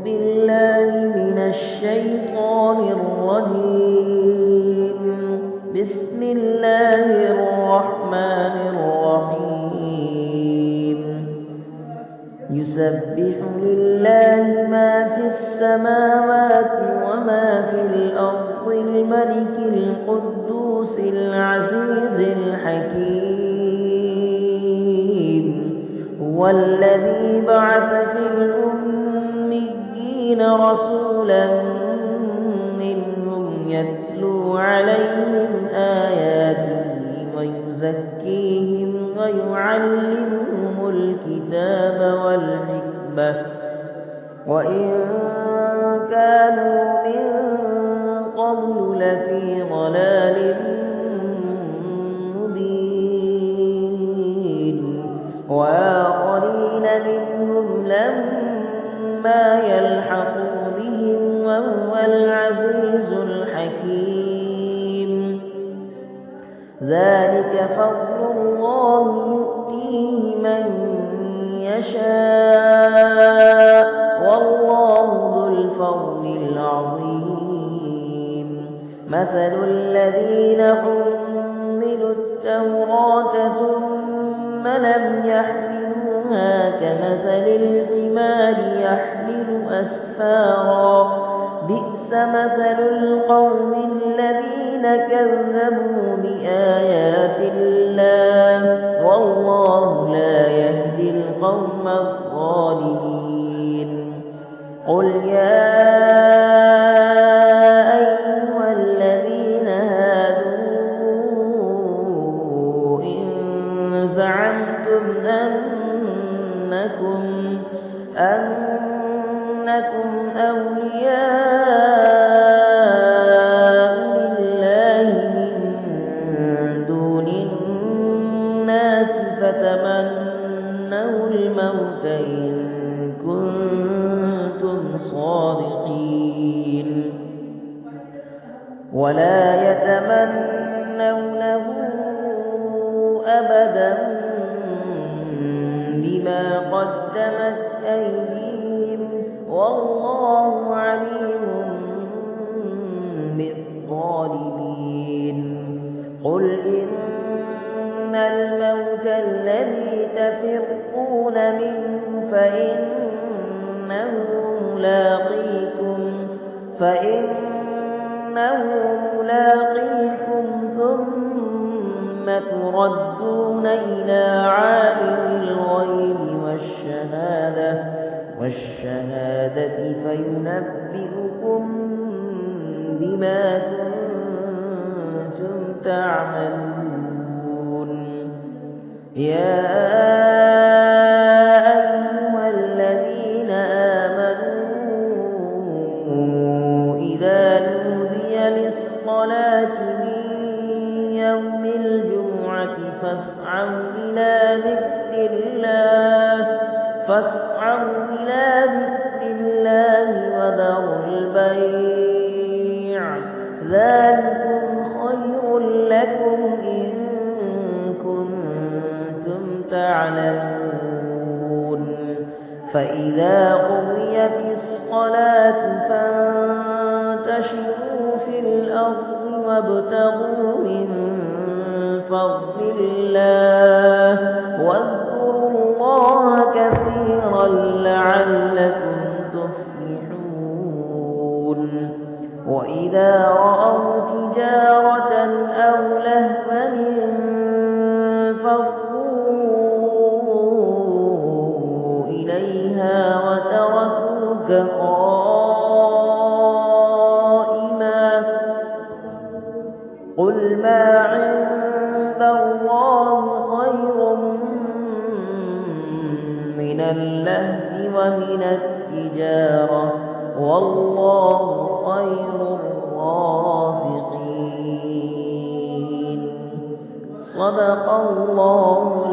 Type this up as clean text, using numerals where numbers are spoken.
بالله من الشيطان الرجيم. بسم الله الرحمن الرحيم. يسبح لله ما في السماوات وما في الأرض الملك القدوس العزيز الحكيم. هو الذي بعث في الأميين رسولا منهم يتلو عليهم آياته ويزكيهم ويعلمهم الكتاب والحكمة وإن كانوا من قبل لفي ضلال مبين. وآخرين منهم لما يلحقوا بهم وهو العزيز الحكيم. ذلك فضل الله يؤتيه من يشاء والله ذو الفضل العظيم. مثل الذين حملوا التوراة ثم لم يحملوها كمثل الحمار يحمل أسفارا بئس مثل القوم الذين كذبوا بآيات الله والله لا يهدي القوم الظالمين. قل يا أيها الذين هادوا إن زعمتم أنكم أولياء لله من دون الناس فتمنوا الموت إن كنتم صادقين ولا يتمنونه أبدا بما قدمت أيديهم والله عليم بالظالمين. قل إن الموت الذي تفرون منه فإنه ملاقيكم ثم تردون إلى عالم الغيب والشهادة فينبئكم بما كنتم تعملون. يا أيها الذين آمنوا إذا نودي للصلاة من يوم الجمعة فاسعوا إلى ذكر الله وذروا البيع ذلكم خير لكم إن كنتم تعلمون. فإذا قضيت الصلاة فانتشروا في الأرض وابتغوا من فضل الله واذكروا الله كثيرا لعلكم تفلحون. وإذا رأوا تجارة أو لهوا انفضوا إليها وتركوك قائما. قل ما عند الله خير من اللهو ومن التجارة والله خير الرازقين. صدق الله